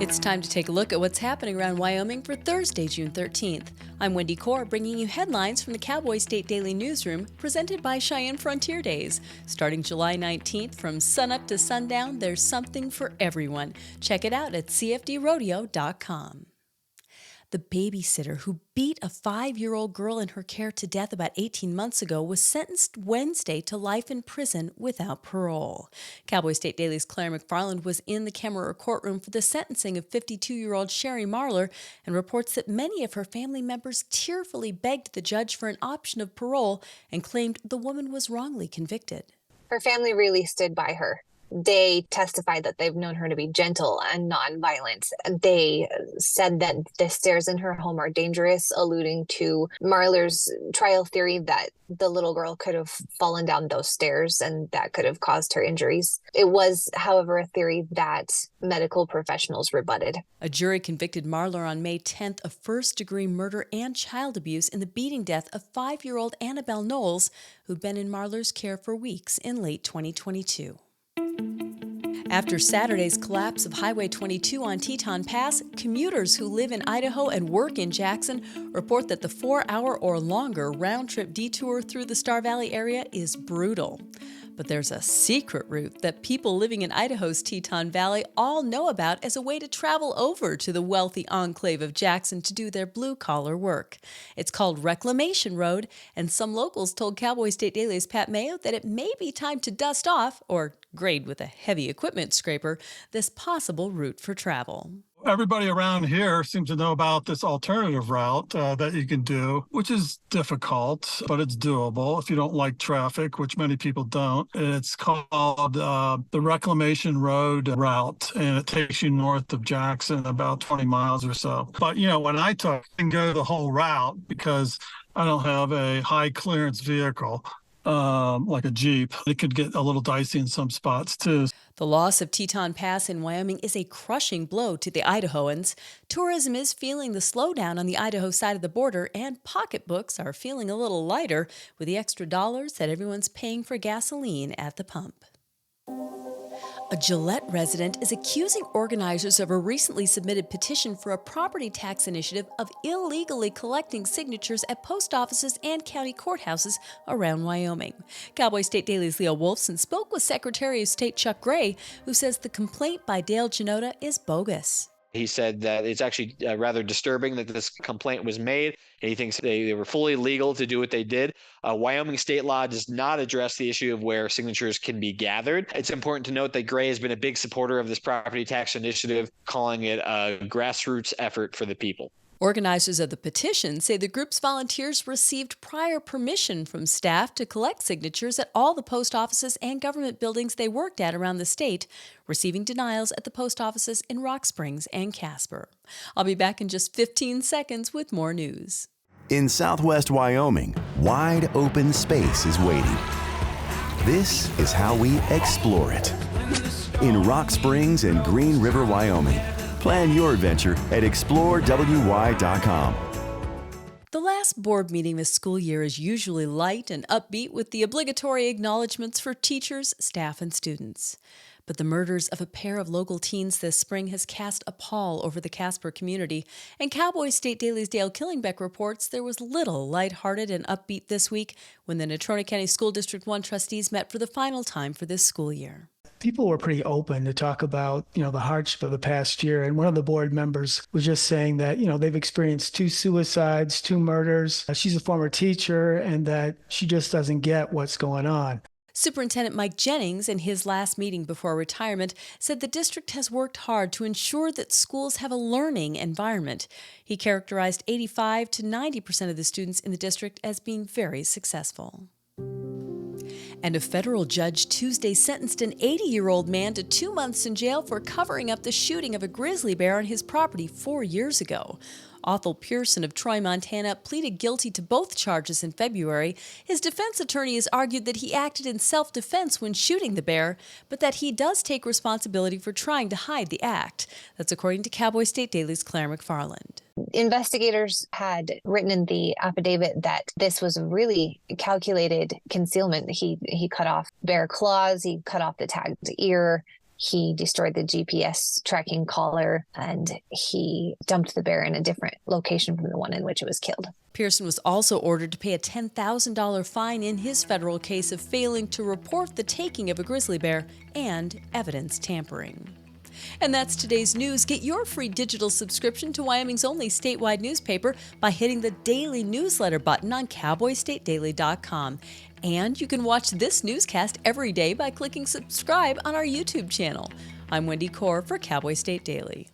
It's time to take a look at what's happening around Wyoming for Thursday, June 13th. I'm Wendy Corr, bringing you headlines from the Cowboy State Daily newsroom, presented by Cheyenne Frontier Days. Starting July 19th, from sunup to sundown, there's something for everyone. Check it out at cfdrodeo.com. The babysitter who beat a 5-year-old girl in her care to death about 18 months ago was sentenced Wednesday to life in prison without parole. Cowboy State Daily's Claire McFarland was in the Kemmerer courtroom for the sentencing of 52-year-old Sherry Marlar and reports that many of her family members tearfully begged the judge for an option of parole and claimed the woman was wrongly convicted. Her family really stood by her. They testified that they've known her to be gentle and nonviolent. They said that the stairs in her home are dangerous, alluding to Marlar's trial theory that the little girl could have fallen down those stairs and that could have caused her injuries. It was, however, a theory that medical professionals rebutted. A jury convicted Marlar on May 10th of first-degree murder and child abuse in the beating death of 5-year-old Annabelle Knowles, who'd been in Marlar's care for weeks in late 2022. After Saturday's collapse of Highway 22 on Teton Pass, commuters who live in Idaho and work in Jackson report that the 4-hour or longer round-trip detour through the Star Valley area is brutal. But there's a secret route that people living in Idaho's Teton Valley all know about as a way to travel over to the wealthy enclave of Jackson to do their blue-collar work. It's called Reclamation Road, and some locals told Cowboy State Daily's Pat Mayo that it may be time to dust off, or grade with a heavy equipment scraper, this possible route for travel. Everybody around here seems to know about this alternative route that you can do, which is difficult, but it's doable if you don't like traffic, which many people don't. It's called the Reclamation Road route, and it takes you north of Jackson about 20 miles or so. But, when I took, I didn't go the whole route because I don't have a high clearance vehicle. Like a Jeep. It could get a little dicey in some spots, too. The loss of Teton Pass in Wyoming is a crushing blow to the Idahoans. Tourism is feeling the slowdown on the Idaho side of the border, and pocketbooks are feeling a little lighter with the extra dollars that everyone's paying for gasoline at the pump. A Gillette resident is accusing organizers of a recently submitted petition for a property tax initiative of illegally collecting signatures at post offices and county courthouses around Wyoming. Cowboy State Daily's Leo Wolfson spoke with Secretary of State Chuck Gray, who says the complaint by Dale Janota is bogus. He said that it's actually rather disturbing that this complaint was made, and he thinks they were fully legal to do what they did. Wyoming state law does not address the issue of where signatures can be gathered. It's important to note that Gray has been a big supporter of this property tax initiative, calling it a grassroots effort for the people. Organizers of the petition say the group's volunteers received prior permission from staff to collect signatures at all the post offices and government buildings they worked at around the state, receiving denials at the post offices in Rock Springs and Casper. I'll be back in just 15 seconds with more news. In southwest Wyoming, wide open space is waiting. This is how we explore it. In Rock Springs and Green River, Wyoming. Plan your adventure at explorewy.com. The last board meeting this school year is usually light and upbeat with the obligatory acknowledgments for teachers, staff, and students. But the murders of a pair of local teens this spring has cast a pall over the Casper community, and Cowboy State Daily's Dale Killingbeck reports there was little lighthearted and upbeat this week when the Natrona County School District 1 trustees met for the final time for this school year. People were pretty open to talk about, the hardship of the past year. And one of the board members was just saying that, they've experienced 2 suicides, 2 murders. She's a former teacher and that she just doesn't get what's going on. Superintendent Mike Jennings, in his last meeting before retirement, said the district has worked hard to ensure that schools have a learning environment. He characterized 85 to 90% of the students in the district as being very successful. And a federal judge Tuesday sentenced an 80-year-old man to 2 months in jail for covering up the shooting of a grizzly bear on his property 4 years ago. Othel Pearson of Troy, Montana, pleaded guilty to both charges in February. His defense attorney has argued that he acted in self-defense when shooting the bear, but that he does take responsibility for trying to hide the act. That's according to Cowboy State Daily's Claire McFarland. Investigators had written in the affidavit that this was a really calculated concealment. He cut off bear claws, he cut off the tagged ear. He destroyed the GPS tracking collar, and he dumped the bear in a different location from the one in which it was killed. Pearson was also ordered to pay a $10,000 fine in his federal case of failing to report the taking of a grizzly bear and evidence tampering. And that's today's news. Get your free digital subscription to Wyoming's only statewide newspaper by hitting the daily newsletter button on cowboystatedaily.com. And you can watch this newscast every day by clicking subscribe on our YouTube channel. I'm Wendy Corr for Cowboy State Daily.